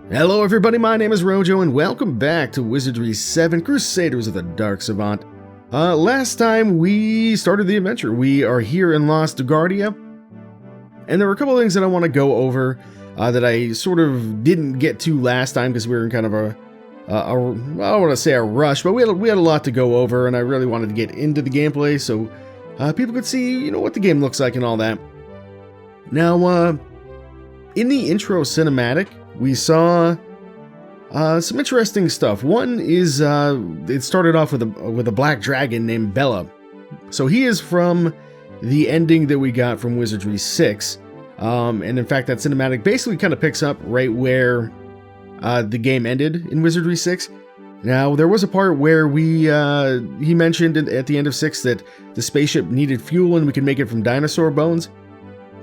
Hello everybody, my name is Rojo and welcome back to Wizardry VII Crusaders of the Dark Savant. Last time we started the adventure, we are here in Lost Guardia, and there were a couple of things that I want to go over that I sort of didn't get to last time because we were in kind of I don't want to say a rush, but we had a lot to go over, and I really wanted to get into the gameplay so people could see, what the game looks like and all that. Now, in the intro cinematic, we saw some interesting stuff. One is it started off with a black dragon named Bella. So he is from the ending that we got from Wizardry VI. And in fact, that cinematic basically kind of picks up right where the game ended in Wizardry VI. Now, there was a part where he mentioned at the end of 6 that the spaceship needed fuel and we could make it from dinosaur bones.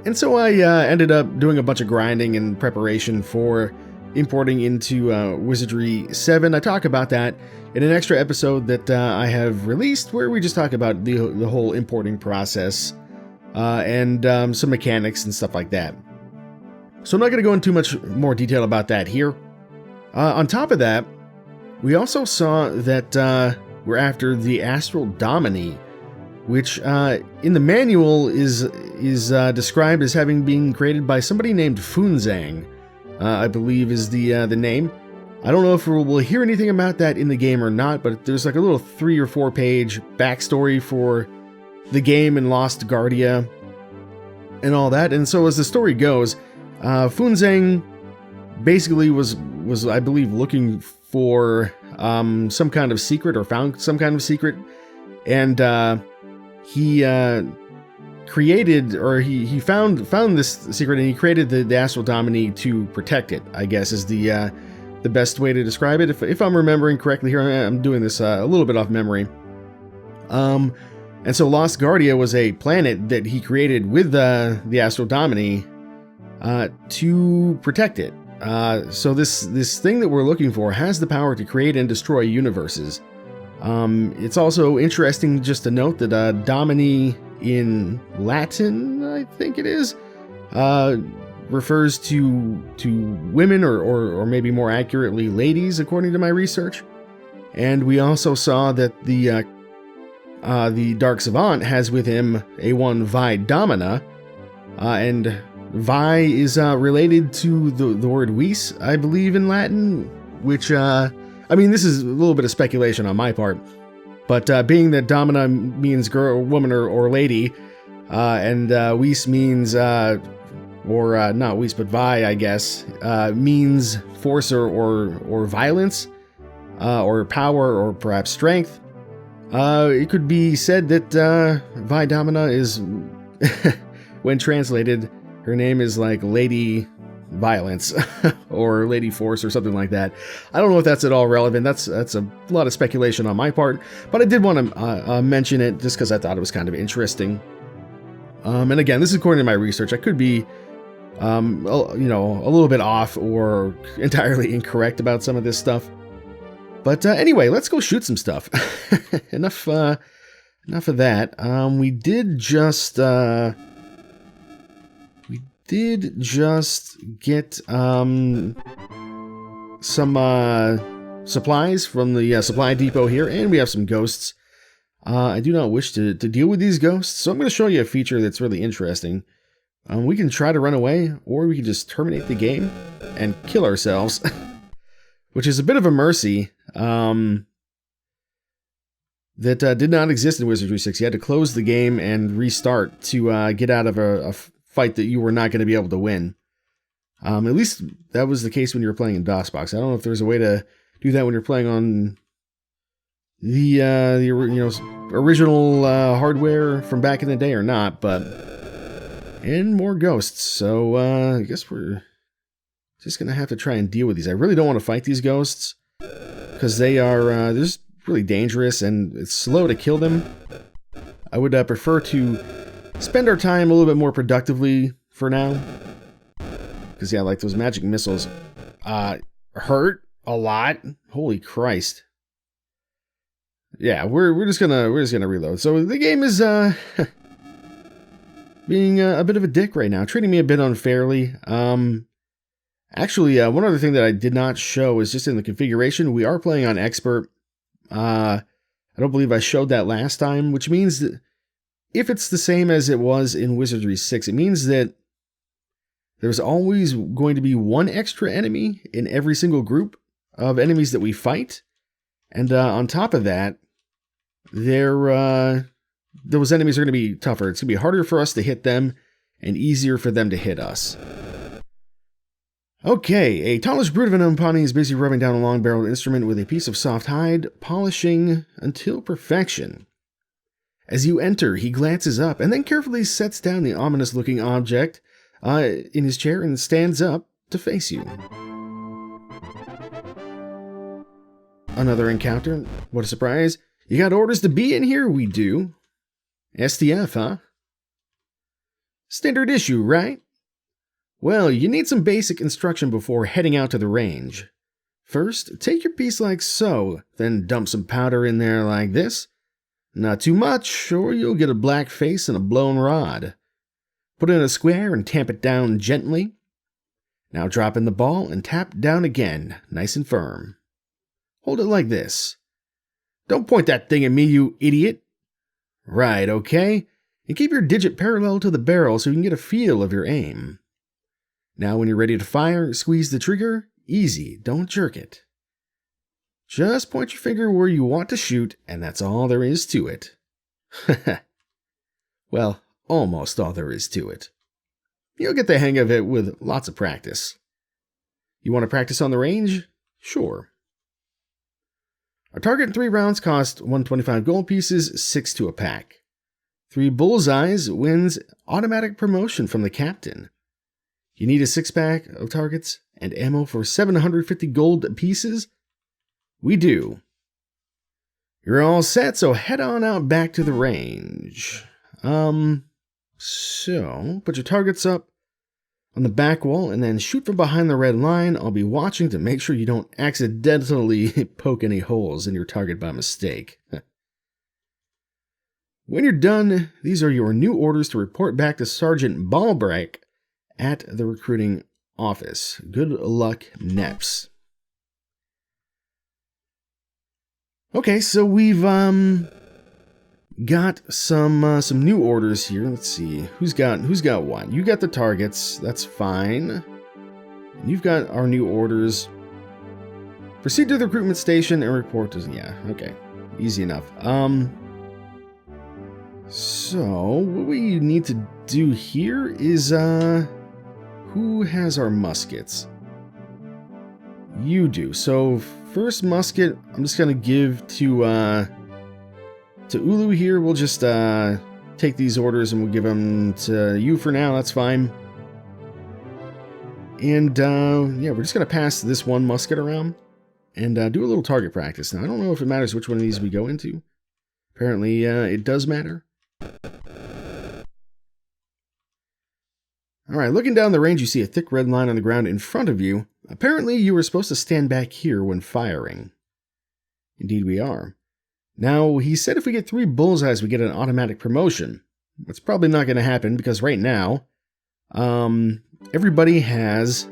And so I ended up doing a bunch of grinding in preparation for importing into Wizardry VII. I talk about that in an extra episode that I have released where we just talk about the whole importing process and some mechanics and stuff like that. So I'm not going to go into too much more detail about that here. On top of that, we also saw that we're after the Astral Dominae, which in the manual is described as having been created by somebody named Funzang, I believe is the name. I don't know if we'll hear anything about that in the game or not, but there's like a little 3 or 4 page backstory for the game and Lost Guardia and all that. And so as the story goes, Funzang basically was I believe looking for some kind of secret, or found some kind of secret, and he created, or he found this secret, and he created the Astral Dominae to protect it, I guess is the best way to describe it. If I'm remembering correctly here, I'm doing this a little bit off memory. And so Lost Guardia was a planet that he created with the Astral Dominae to protect it. So this thing that we're looking for has the power to create and destroy universes. It's also interesting just to note that Dominae in Latin, I think it is, refers to women, or maybe more accurately ladies, according to my research. And we also saw that the Dark Savant has with him A1 Vi Domina, and Vi is related to the word vis, I believe, in Latin, which I mean, this is a little bit of speculation on my part, but being that Domina means girl, woman, or lady, and vis means, or not vis, but Vi, I guess, means force or violence, or power, or perhaps strength. It could be said that Vi Domina is, when translated, her name is like Lady Violence or Lady Force or something like that. I don't know if that's at all relevant. That's a lot of speculation on my part, but I did want to mention it just because I thought it was kind of interesting. And again, this is according to my research. I could be, a little bit off or entirely incorrect about some of this stuff. But anyway, let's go shoot some stuff. Enough of that. We did just get some supplies from the supply depot here, and we have some ghosts. I do not wish to deal with these ghosts, so I'm going to show you a feature that's really interesting. We can try to run away, or we can just terminate the game and kill ourselves, which is a bit of a mercy that did not exist in Wizardry VI. You had to close the game and restart to get out of a fight that you were not going to be able to win. At least that was the case when you were playing in DOSBox. I don't know if there's a way to do that when you're playing on the original hardware from back in the day or not, but and more ghosts. So I guess we're just gonna have to try and deal with these. I really don't want to fight these ghosts because they are they're just really dangerous and it's slow to kill them. I would prefer to spend our time a little bit more productively for now. Because, yeah, like those magic missiles hurt a lot. Holy Christ. Yeah, we're just gonna reload. So the game is being a bit of a dick right now, treating me a bit unfairly. Actually, one other thing that I did not show is just in the configuration. We are playing on Expert. I don't believe I showed that last time, which means that if it's the same as it was in Wizardry 6, it means that there's always going to be one extra enemy in every single group of enemies that we fight. And on top of that, those enemies are going to be tougher. It's going to be harder for us to hit them and easier for them to hit us. Okay, a tallish brute of an Umpani is busy rubbing down a long-barreled instrument with a piece of soft hide, polishing until perfection. As you enter, he glances up and then carefully sets down the ominous-looking object in his chair and stands up to face you. Another encounter? What a surprise. You got orders to be in here? We do. STF, huh? Standard issue, right? Well, you need some basic instruction before heading out to the range. First, take your piece like so, then dump some powder in there like this. Not too much, or you'll get a black face and a blown rod. Put it in a square and tamp it down gently. Now drop in the ball and tap down again, nice and firm. Hold it like this. Don't point that thing at me, you idiot. Right, okay? And keep your digit parallel to the barrel so you can get a feel of your aim. Now when you're ready to fire, squeeze the trigger. Easy, don't jerk it. Just point your finger where you want to shoot, and that's all there is to it. Well, almost all there is to it. You'll get the hang of it with lots of practice. You want to practice on the range? Sure. Our target in 3 rounds cost 125 gold pieces, 6 to a pack. 3 bullseyes wins automatic promotion from the captain. You need a 6-pack of targets and ammo for 750 gold pieces? We do. You're all set, so head on out back to the range. So, put your targets up on the back wall and then shoot from behind the red line. I'll be watching to make sure you don't accidentally poke any holes in your target by mistake. When you're done, these are your new orders to report back to Sergeant Ballbreak at the recruiting office. Good luck, Neps. Okay, so we've got some new orders here. Let's see who's got what. You got the targets. That's fine. And you've got our new orders. Proceed to the recruitment station and report to. Yeah, okay, easy enough. So what we need to do here is who has our muskets? You do. So first musket, I'm just gonna give to Ulu here. We'll just take these orders and we'll give them to you for now. That's fine. And yeah, we're just gonna pass this one musket around and do a little target practice. Now I don't know if it matters which one of these we go into. Apparently, it does matter. Alright, looking down the range, you see a thick red line on the ground in front of you. Apparently, you were supposed to stand back here when firing. Indeed we are. Now, he said if we get 3 bullseyes, we get an automatic promotion. That's probably not going to happen, because right now, everybody has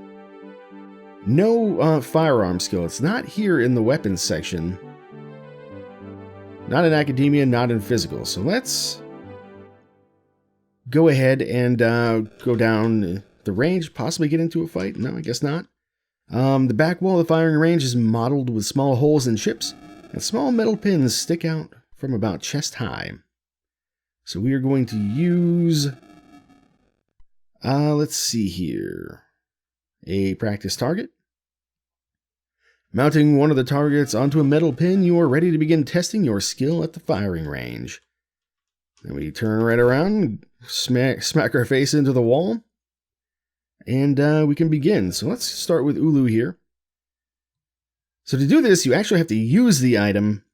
no firearm skill. It's not here in the weapons section. Not in academia, not in physical. So let's go ahead and go down the range, possibly get into a fight. No, I guess not. The back wall of the firing range is mottled with small holes and chips, and small metal pins stick out from about chest high. So we are going to use, let's see here, a practice target. Mounting one of the targets onto a metal pin, you are ready to begin testing your skill at the firing range. Then we turn right around, smack our face into the wall, and we can begin. So let's start with Ulu here. So to do this, you actually have to use the item,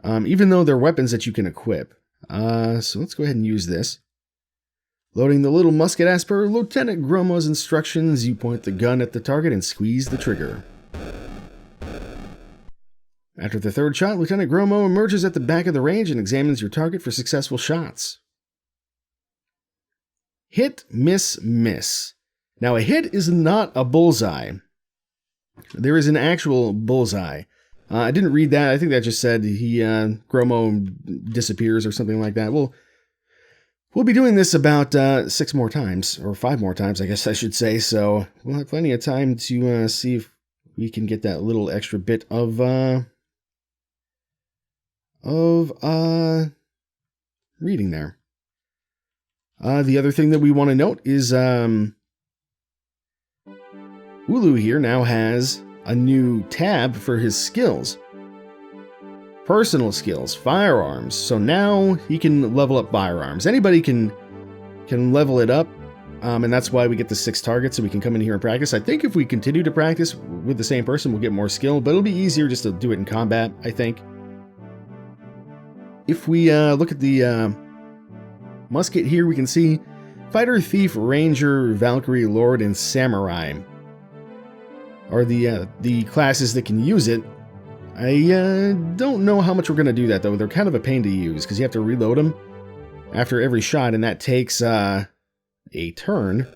even though they're weapons that you can equip. So let's go ahead and use this. Loading the little musket as per Lieutenant Gromo's instructions, you point the gun at the target and squeeze the trigger. After the 3rd shot, Lieutenant Gromo emerges at the back of the range and examines your target for successful shots. Hit, miss, miss. Now a hit is not a bullseye. there is an actual bullseye. I didn't read that. I think that just said Gromo disappears or something like that. We'll be doing this about 6 more times, or 5 more times, I guess I should say. So we'll have plenty of time to see if we can get that little extra bit of reading there. The other thing that we want to note is Ulu here now has a new tab for his skills. Personal skills, firearms. So now he can level up firearms. Anybody can level it up, and that's why we get the 6 targets, so we can come in here and practice. I think if we continue to practice with the same person, we'll get more skill, but it'll be easier just to do it in combat, I think. If we look at the musket here, we can see Fighter, Thief, Ranger, Valkyrie, Lord, and Samurai are the classes that can use it. I don't know how much we're going to do that, though. They're kind of a pain to use, because you have to reload them after every shot, and that takes a turn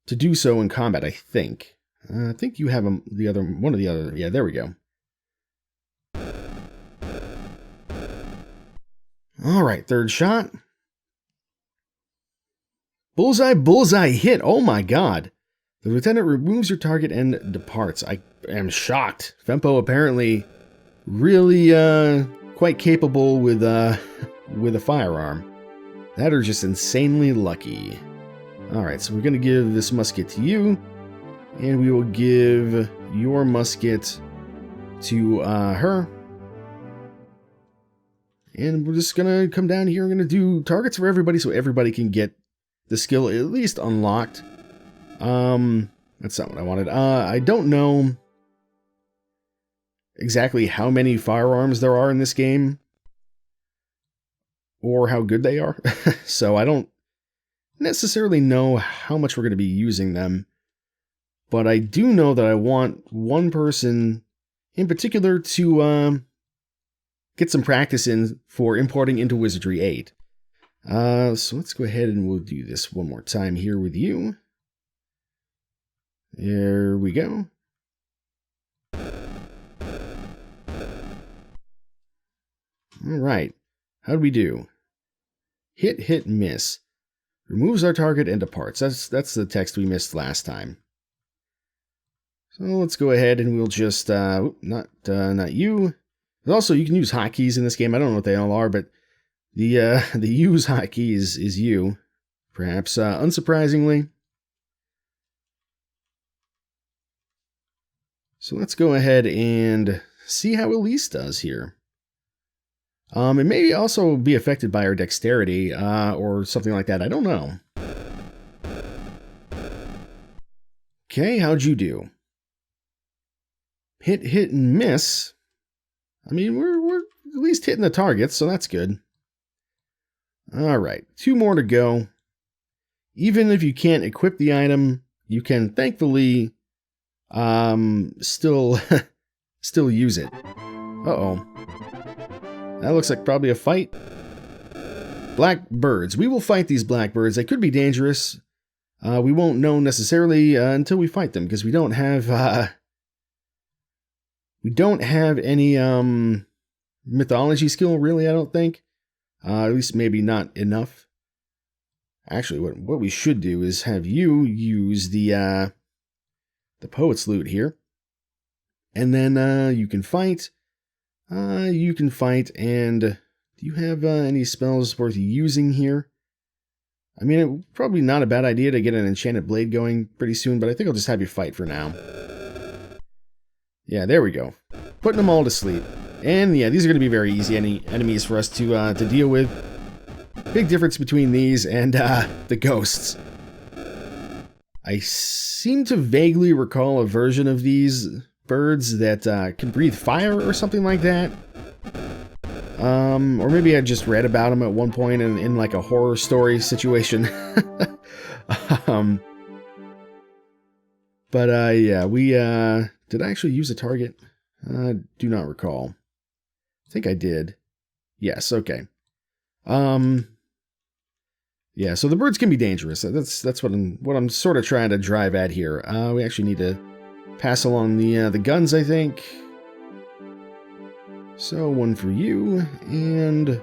to do so in combat, I think. I think you have one of the other. Yeah, there we go. All right, 3rd shot. Bullseye, bullseye, hit. Oh my god. The lieutenant removes your target and departs. I am shocked. Fempo apparently really quite capable with a firearm. That are just insanely lucky. Alright, so we're going to give this musket to you. And we will give your musket to her. And we're just going to come down here. We're going to do targets for everybody so everybody can get the skill at least unlocked. That's not what I wanted. I don't know exactly how many firearms there are in this game, or how good they are, so I don't necessarily know how much we're going to be using them, but I do know that I want one person in particular to get some practice in for importing into Wizardry VIII. So let's go ahead and we'll do this one more time here with you. There we go. Alright. How'd we do? Hit, hit, miss. Removes our target and departs. That's the text we missed last time. So let's go ahead and we'll just, not you. Also, you can use hotkeys in this game. I don't know what they all are, but the use hotkey is you. Perhaps, unsurprisingly. So let's go ahead and see how Elise does here. It may also be affected by our dexterity, or something like that. I don't know. Okay, how'd you do? Hit, hit, and miss. I mean, we're at least hitting the targets, so that's good. Alright, 2 more to go. Even if you can't equip the item, you can thankfully still use it. Uh-oh. That looks like probably a fight. Black birds. We will fight these black birds. They could be dangerous. We won't know necessarily until we fight them, because we don't have any mythology skill, really, I don't think. At least maybe not enough. Actually, what we should do is have you use the Poet's Lute here. And then you can fight. And do you have any spells worth using here? I mean, it's probably not a bad idea to get an enchanted blade going pretty soon, but I think I'll just have you fight for now. Yeah, there we go. Putting them all to sleep. And yeah, these are going to be very easy enemies for us to deal with. Big difference between these and the ghosts. I seem to vaguely recall a version of these birds that can breathe fire or something like that. Or maybe I just read about them at one point in like a horror story situation. But yeah, we did I actually use a target? Do not recall. I think I did. Yes, okay. Yeah, Yeah, so the birds can be dangerous. That's what I'm sort of trying to drive at here. We actually need to pass along the guns, I think. So one for you and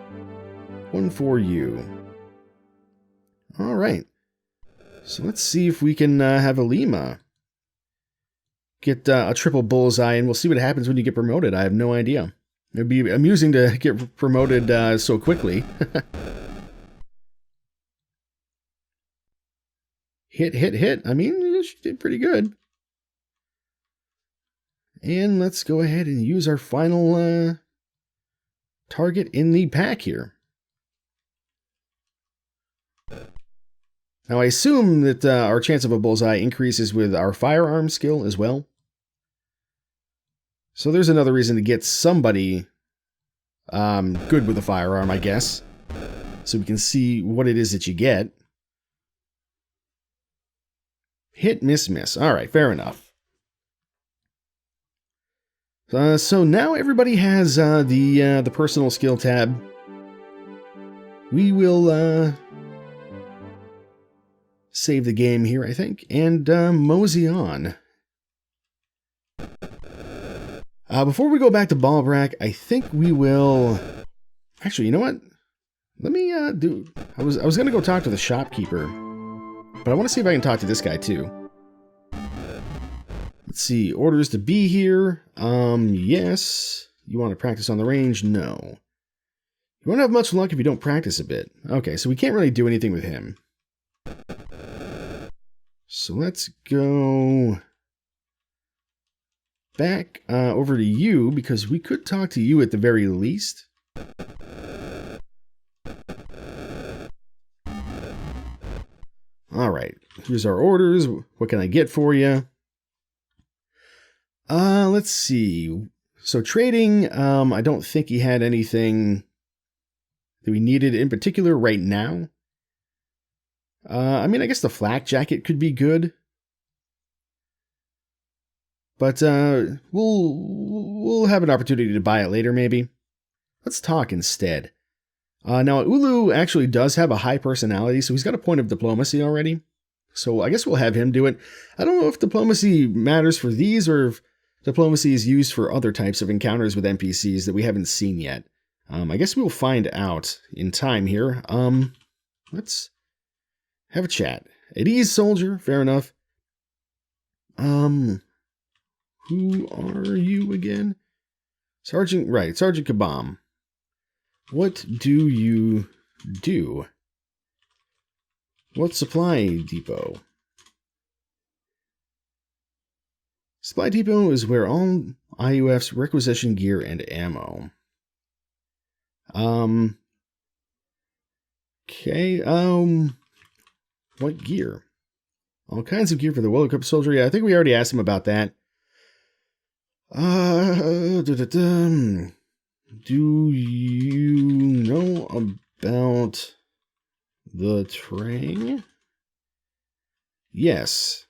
one for you. All right. So let's see if we can have Alima get a triple bullseye, and we'll see what happens when you get promoted. I have no idea. It'd be amusing to get promoted so quickly. Hit. I mean, she did pretty good. And let's go ahead and use our final target in the pack here. Now, I assume that our chance of a bullseye increases with our firearm skill as well. So there's another reason to get somebody good with a firearm, I guess. So we can see what it is that you get. Hit, miss, miss. All right, fair enough. So now everybody has the personal skill tab. We will save the game here, I think, and mosey on. Before we go back to Balbrack, I think we will... Actually, you know what? Let me do... I was going to go talk to the shopkeeper, but I want to see if I can talk to this guy too. Let's see, orders to be here. Yes. You want to practice on the range? No. You won't have much luck if you don't practice a bit. Okay, so we can't really do anything with him. So let's go back over to you, because we could talk to you at the very least. All right, here's our orders. What can I get for you? Let's see. So trading, I don't think he had anything that we needed in particular right now. I mean, I guess the flak jacket could be good. But we'll have an opportunity to buy it later, maybe. Let's talk instead. Now, Ulu actually does have a high personality, so he's got a point of diplomacy already. So I guess we'll have him do it. I don't know if diplomacy matters for these, or if diplomacy is used for other types of encounters with NPCs that we haven't seen yet. I guess we'll find out in time here. Let's have a chat. At ease, soldier. Fair enough. Who are you again? Sergeant, right, Sergeant Kabam. What do you do? What supply depot? Supply depot is where all IUFs requisition gear and ammo. Okay, what gear? All kinds of gear for the well-equipped soldier. Yeah, I think we already asked him about that. Do you know about the Trang? Yes.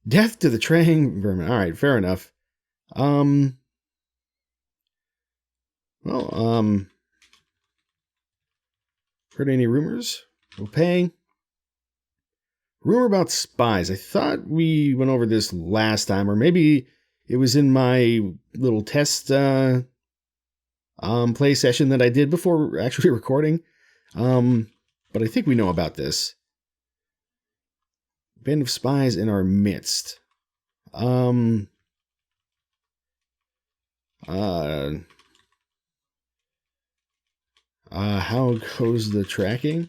Death to the Trang vermin. Alright, fair enough. Heard any rumors? Okay. Rumor about spies. I thought we went over this last time, or maybe it was in my little test play session that I did before actually recording. But I think we know about this. Band of spies in our midst. How goes the tracking?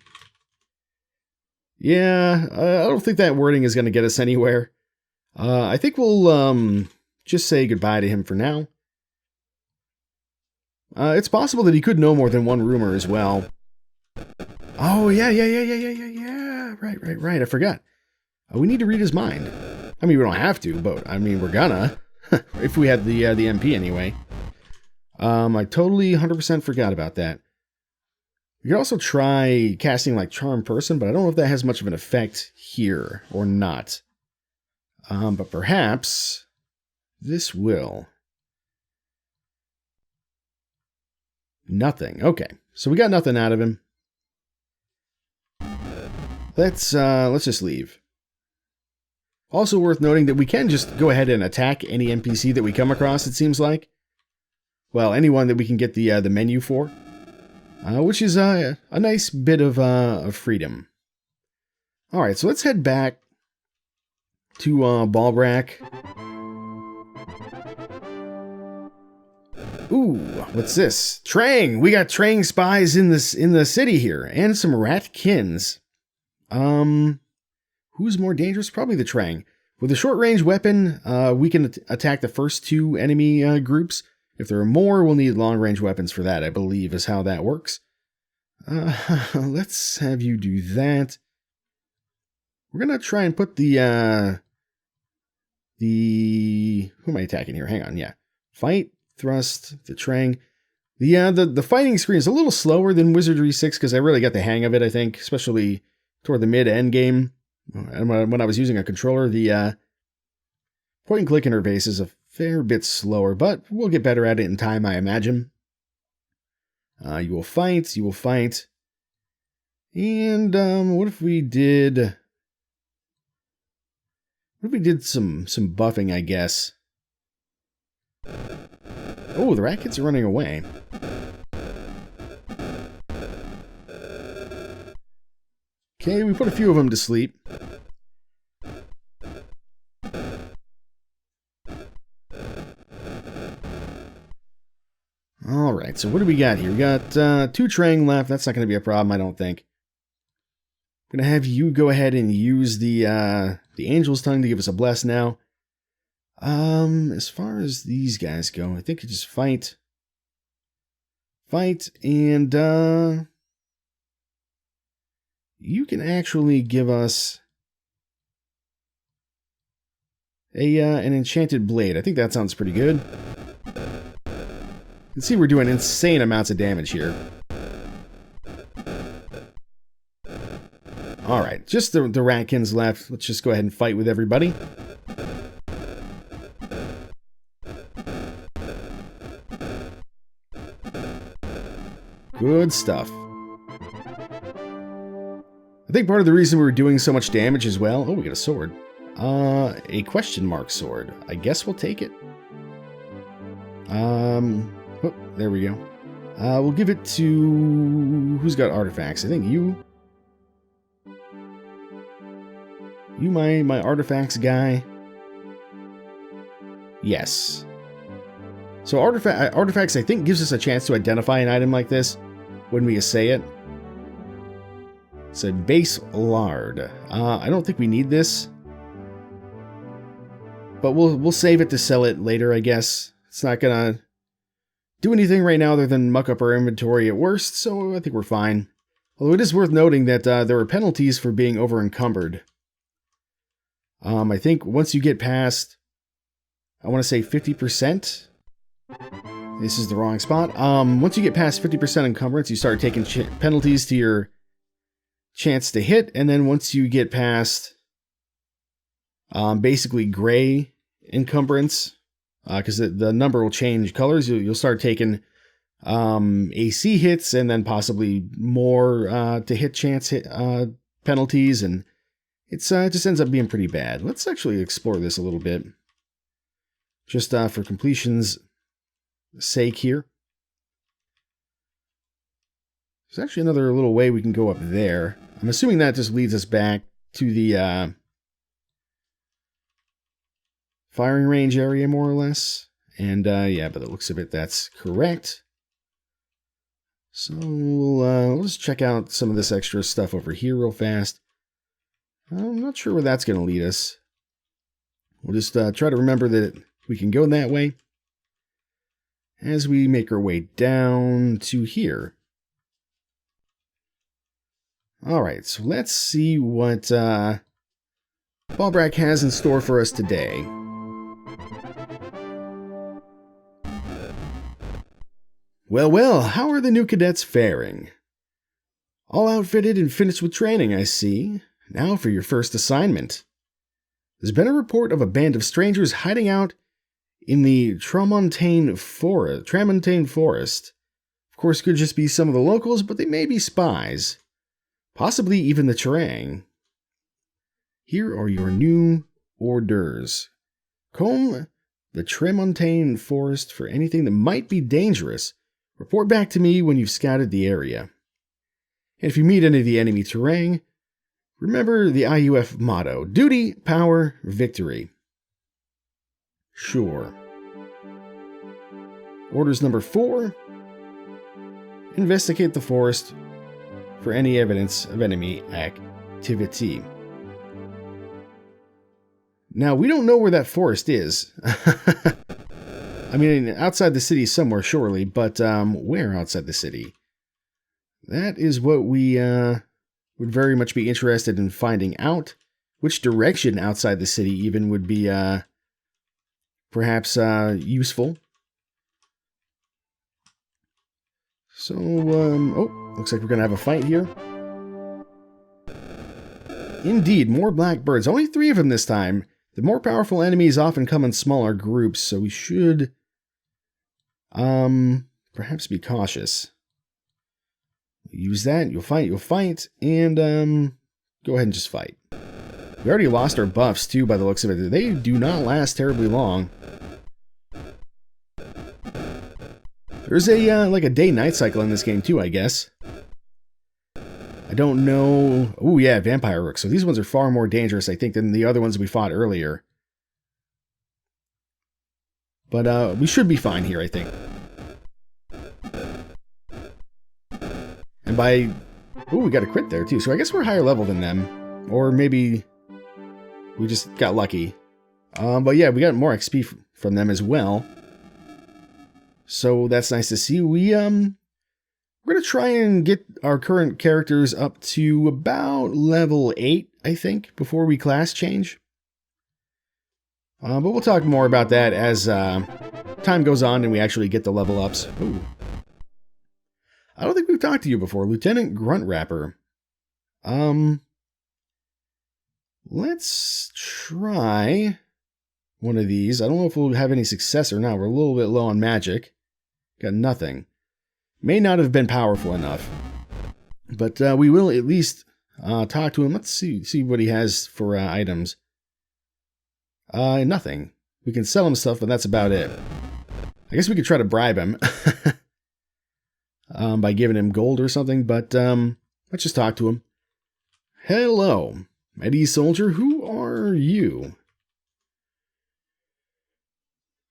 Yeah, I don't think that wording is going to get us anywhere. I think we'll just say goodbye to him for now. It's possible that he could know more than one rumor as well. Oh, yeah. Right. I forgot. We need to read his mind. I mean, we don't have to, but I mean, we're gonna. If we had the MP anyway. I totally 100% forgot about that. You could also try casting like Charm Person, but I don't know if that has much of an effect here or not. But perhaps this will. Nothing. Okay, so we got nothing out of him. Let's just leave. Also worth noting that we can just go ahead and attack any NPC that we come across, it seems like. Well, anyone that we can get the menu for. Which is a nice bit of freedom. Alright, so let's head back to Balbrack. Ooh, what's this? Trang! We got Trang spies in the city here, and some ratkins. Who's more dangerous? Probably the Trang. With a short-range weapon, we can attack the first two enemy groups. If there are more, we'll need long-range weapons for that, I believe, is how that works. Let's have you do that. We're gonna try and put the who am I attacking here? Hang on, yeah. Fight, thrust, the Trang. The fighting screen is a little slower than Wizardry VI because I really got the hang of it, I think, especially toward the mid-end game. And when I was using a controller, the point-and-click interface is a fair bit slower, but we'll get better at it in time, I imagine. You will fight. And what if we did some buffing, I guess? Oh, the rat kids are running away. Okay, we put a few of them to sleep. Alright, so what do we got here? We got 2 Trang left. That's not going to be a problem, I don't think. I'm going to have you go ahead and use the Angel's Tongue to give us a bless now. As far as these guys go, I think you just fight. And you can actually give us an enchanted blade. I think that sounds pretty good. You can see we're doing insane amounts of damage here. Alright, just the ratkins left. Let's just go ahead and fight with everybody. Good stuff. I think part of the reason we were doing so much damage as well... Oh, we got a sword. A question mark sword. I guess we'll take it. Oh, there we go. We'll give it to... Who's got artifacts? I think you... You my artifacts guy? Yes. So artifacts, I think, gives us a chance to identify an item like this when we assay it. It's a base lard. I don't think we need this. But we'll save it to sell it later, I guess. It's not gonna do anything right now other than muck up our inventory at worst, so I think we're fine. Although it is worth noting that there are penalties for being over-encumbered. I think once you get past, I want to say 50%. This is the wrong spot. Once you get past 50% encumbrance, you start taking penalties to your chance to hit, and then once you get past basically gray encumbrance, because the number will change colors, you'll start taking AC hits, and then possibly more to hit chance penalties, and it just ends up being pretty bad. Let's actually explore this a little bit, just for completion's sake here. There's actually another little way we can go up there. I'm assuming that just leads us back to the firing range area, more or less. And yeah, by the looks of it, that's correct. So we'll just check out some of this extra stuff over here real fast. I'm not sure where that's going to lead us. We'll just try to remember that we can go that way as we make our way down to here. Alright, so let's see what Balbrack has in store for us today. Well, how are the new cadets faring? All outfitted and finished with training, I see. Now for your first assignment. There's been a report of a band of strangers hiding out in the Tramontane Forest. Of course, could just be some of the locals, but they may be spies. Possibly even the terrain. Here are your new orders. Comb the Tremontane Forest for anything that might be dangerous. Report back to me when you've scouted the area. And if you meet any of the enemy terrain, remember the IUF motto: duty, power, victory. Sure. Orders number 4. Investigate the forest for any evidence of enemy activity. Now, we don't know where that forest is. I mean, outside the city somewhere, surely, but where outside the city? That is what we would very much be interested in finding out. Which direction outside the city even would be perhaps useful. So, oh, looks like we're going to have a fight here. Indeed, more blackbirds. Only 3 of them this time. The more powerful enemies often come in smaller groups, so we should perhaps be cautious. Use that, you'll fight, and go ahead and just fight. We already lost our buffs too by the looks of it. They do not last terribly long. There's a like a day-night cycle in this game too, I guess. I don't know. Oh yeah, vampire rooks. So these ones are far more dangerous, I think, than the other ones we fought earlier. But we should be fine here, I think. And by... Ooh, we got a crit there too. So I guess we're higher level than them. Or maybe we just got lucky. But yeah, we got more XP from them as well. So that's nice to see. We're going to try and get our current characters up to about level 8, I think, before we class change. But we'll talk more about that as time goes on and we actually get the level ups. Ooh. I don't think we've talked to you before, Lieutenant Gruntrapper. Let's try one of these. I don't know if we'll have any success or not. We're a little bit low on magic. Got nothing. May not have been powerful enough. But we will at least talk to him. Let's see what he has for items. Nothing. We can sell him stuff, but that's about it. I guess we could try to bribe him. By giving him gold or something, but let's just talk to him. Hello, mighty soldier, who are you?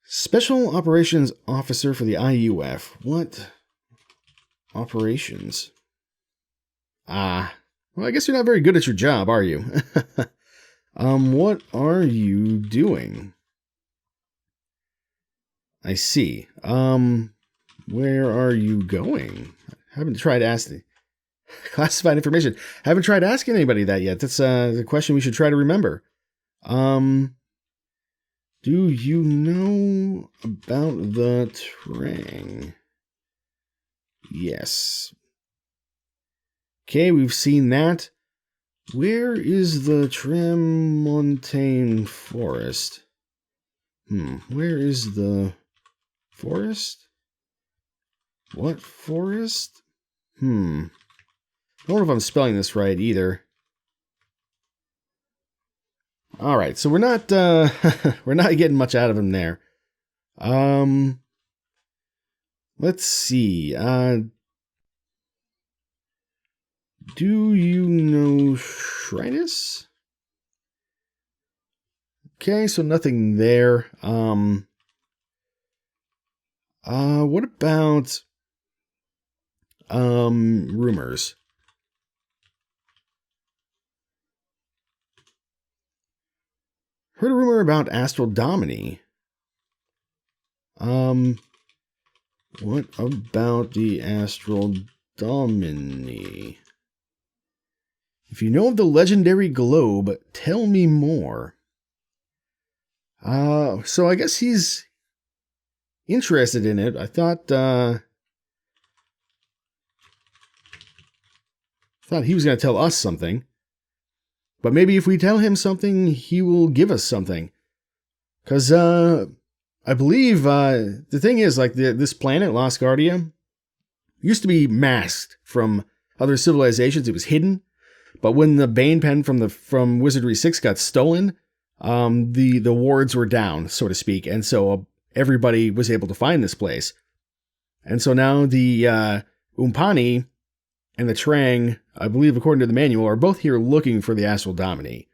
Special Operations Officer for the IUF. What operations? Well, I guess you're not very good at your job, are you? What are you doing? I see. Where are you going? I haven't tried asking. Classified information. Haven't tried asking anybody that yet. That's the question we should try to remember. Do you know about the Trang? Yes. Okay, we've seen that. Where is the Tremontane Forest? Where is the forest? What forest? I don't know if I'm spelling this right either. Alright, so we're not we're not getting much out of him there. Let's see. Do you know Shrinus? Okay, so nothing there. What about rumors? Heard a rumor about Astral Dominae. What about the Astral Dominae? If you know of the legendary globe, tell me more. So I guess he's interested in it. I thought he was going to tell us something. But maybe if we tell him something, he will give us something. Because I believe the thing is, like, this planet, Lost Guardia, used to be masked from other civilizations. It was hidden. But when the Bane pen from Wizardry 6 got stolen, the wards were down, so to speak, and so everybody was able to find this place. And so now the Umpani and the Trang, I believe according to the manual, are both here looking for the Astral Dominae.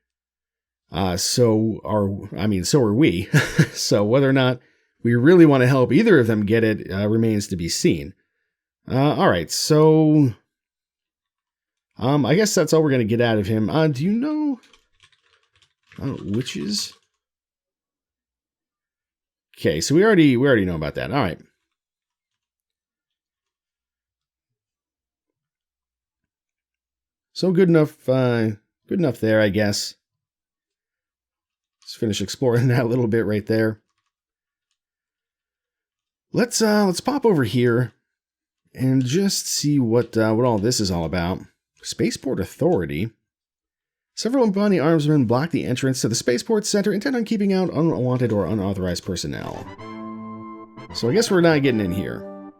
So are we. So whether or not we really want to help either of them get it remains to be seen. All right, so I guess that's all we're going to get out of him. Do you know witches? Okay, so we already know about that. All right. So good enough there, I guess. Let's finish exploring that a little bit right there. Let's pop over here and just see what all this is all about. Spaceport Authority. Several Umpani armsmen block the entrance to the Spaceport Center, intent on keeping out unwanted or unauthorized personnel. So I guess we're not getting in here.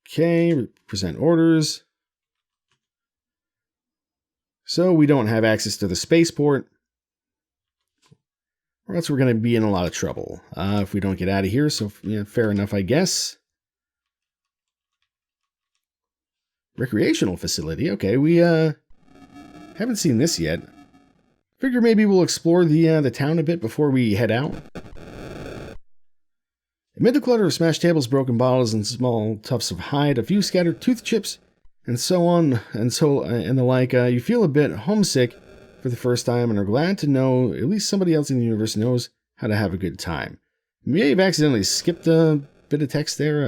Okay, present orders. So we don't have access to the spaceport, or else we're going to be in a lot of trouble if we don't get out of here. So yeah, fair enough, I guess. Recreational facility. Okay, we haven't seen this yet. Figure maybe we'll explore the town a bit before we head out. Amid the clutter of smashed tables, broken bottles, and small tufts of hide, a few scattered tooth chips, and so on, and the like, you feel a bit homesick for the first time and are glad to know at least somebody else in the universe knows how to have a good time. You may have accidentally skipped a bit of text there,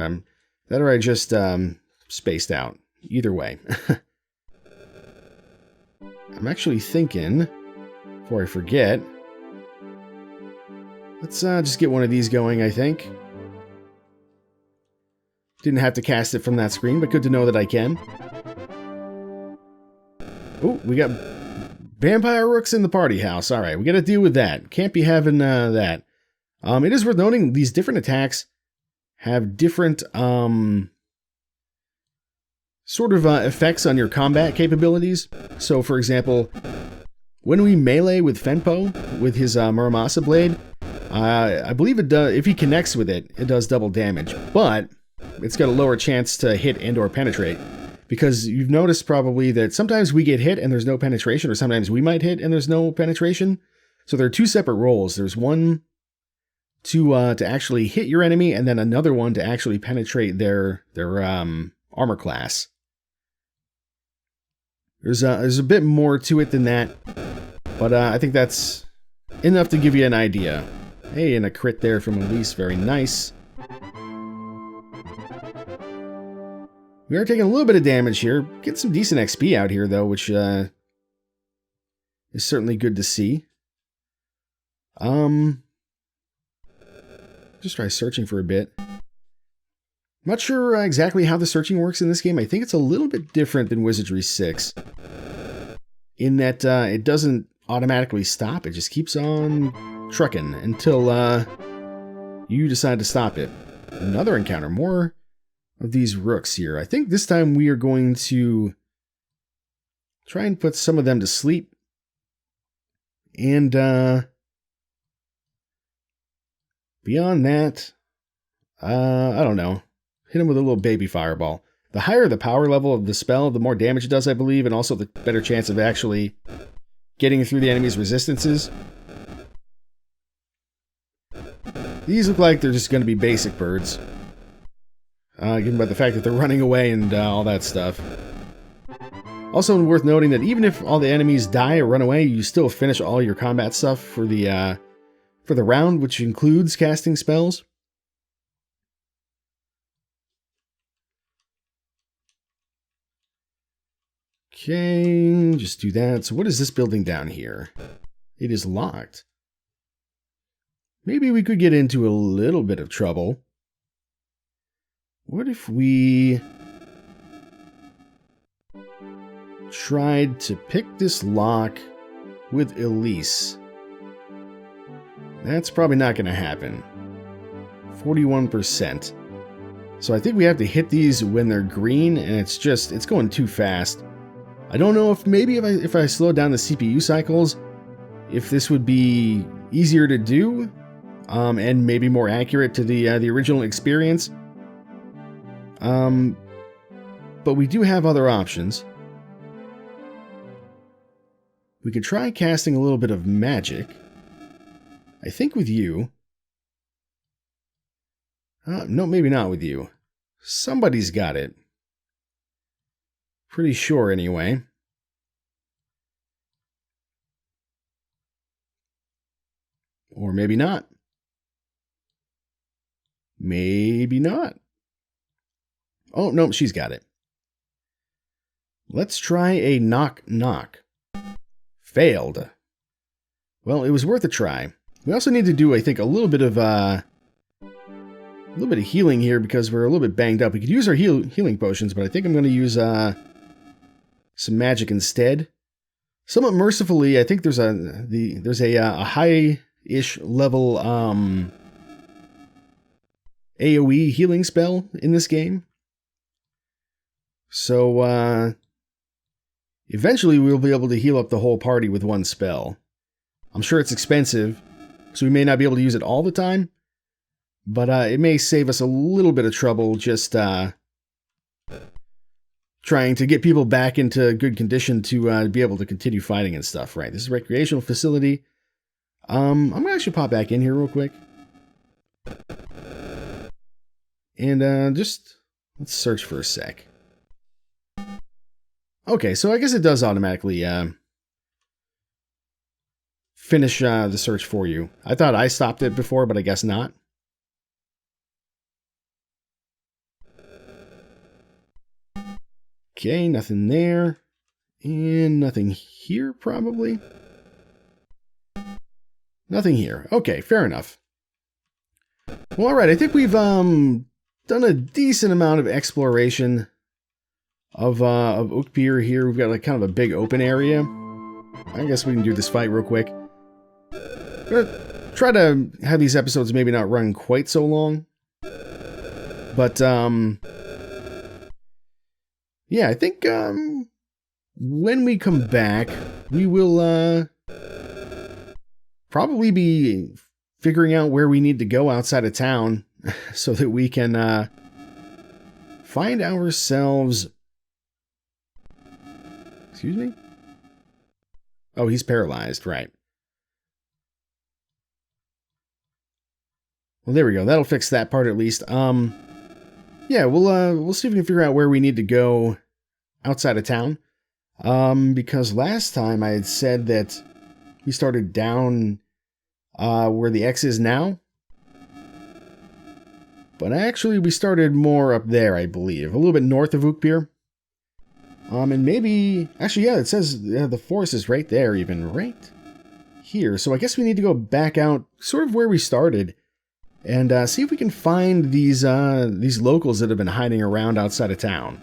that or I just spaced out. Either way. I'm actually thinking, before I forget, let's just get one of these going, I think. Didn't have to cast it from that screen, but good to know that I can. Oh, we got vampire rooks in the party house. All right, we got to deal with that. Can't be having that. It is worth noting these different attacks have different sort of effects on your combat capabilities. So, for example, when we melee with Fenpo with his Muramasa blade, I believe it does. If he connects with it, it does double damage, but it's got a lower chance to hit and/or penetrate. Because you've noticed probably that sometimes we get hit and there's no penetration, or sometimes we might hit and there's no penetration. So there are two separate roles. There's one to actually hit your enemy, and then another one to actually penetrate their armor class. There's a bit more to it than that, but I think that's enough to give you an idea. Hey, and a crit there from Elise, very nice. We are taking a little bit of damage here. Get some decent XP out here, though, which is certainly good to see. Just try searching for a bit. Not sure exactly how the searching works in this game. I think it's a little bit different than Wizardry 6. In that it doesn't automatically stop. It just keeps on trucking until you decide to stop it. Another encounter. More of these rooks here. I think this time we are going to try and put some of them to sleep. And beyond that, I don't know. Hit him with a little baby fireball. The higher the power level of the spell, the more damage it does, I believe, and also the better chance of actually getting through the enemy's resistances. These look like they're just going to be basic birds. Given by the fact that they're running away and all that stuff. Also worth noting that even if all the enemies die or run away, you still finish all your combat stuff for the round, which includes casting spells. Okay, just do that. So what is this building down here? It is locked. Maybe we could get into a little bit of trouble. What if we tried to pick this lock with Elise? That's probably not going to happen. 41%. So I think we have to hit these when they're green, and it's going too fast. I don't know if maybe if I slow down the CPU cycles, if this would be easier to do, and maybe more accurate to the original experience. But we do have other options. We could try casting a little bit of magic. I think with you. No, maybe not with you. Somebody's got it. Pretty sure, anyway. Or maybe not. Maybe not. Oh, no, she's got it. Let's try a knock-knock. Failed. Well, it was worth a try. We also need to do, I think, a little bit of healing here because we're a little bit banged up. We could use our healing potions, but I think I'm going to use some magic instead. Somewhat mercifully, I think there's a high-ish level AoE healing spell in this game. So eventually we'll be able to heal up the whole party with one spell. I'm sure it's expensive, so we may not be able to use it all the time, but it may save us a little bit of trouble just trying to get people back into good condition to be able to continue fighting and stuff. Right, this is a recreational facility. I'm going to actually pop back in here real quick. And just let's search for a sec. Okay, so I guess it does automatically finish the search for you. I thought I stopped it before, but I guess not. Okay, nothing there. And nothing here, probably. Nothing here. Okay, fair enough. Well, alright, I think we've done a decent amount of exploration of Ukpyr here. We've got like kind of a big open area. I guess we can do this fight real quick. I'm gonna try to have these episodes maybe not run quite so long. But, yeah, I think, when we come back, we will, probably be figuring out where we need to go outside of town so that we can, find ourselves... Excuse me? Oh, he's paralyzed, right. Well, there we go. That'll fix that part at least. Yeah, we'll see if we can figure out where we need to go outside of town. Because last time I had said that we started down where the X is now. But actually we started more up there, I believe. A little bit north of Ukpyr. And maybe... Actually, yeah, it says the forest is right there even. Right here. So I guess we need to go back out sort of where we started. And see if we can find these locals that have been hiding around outside of town.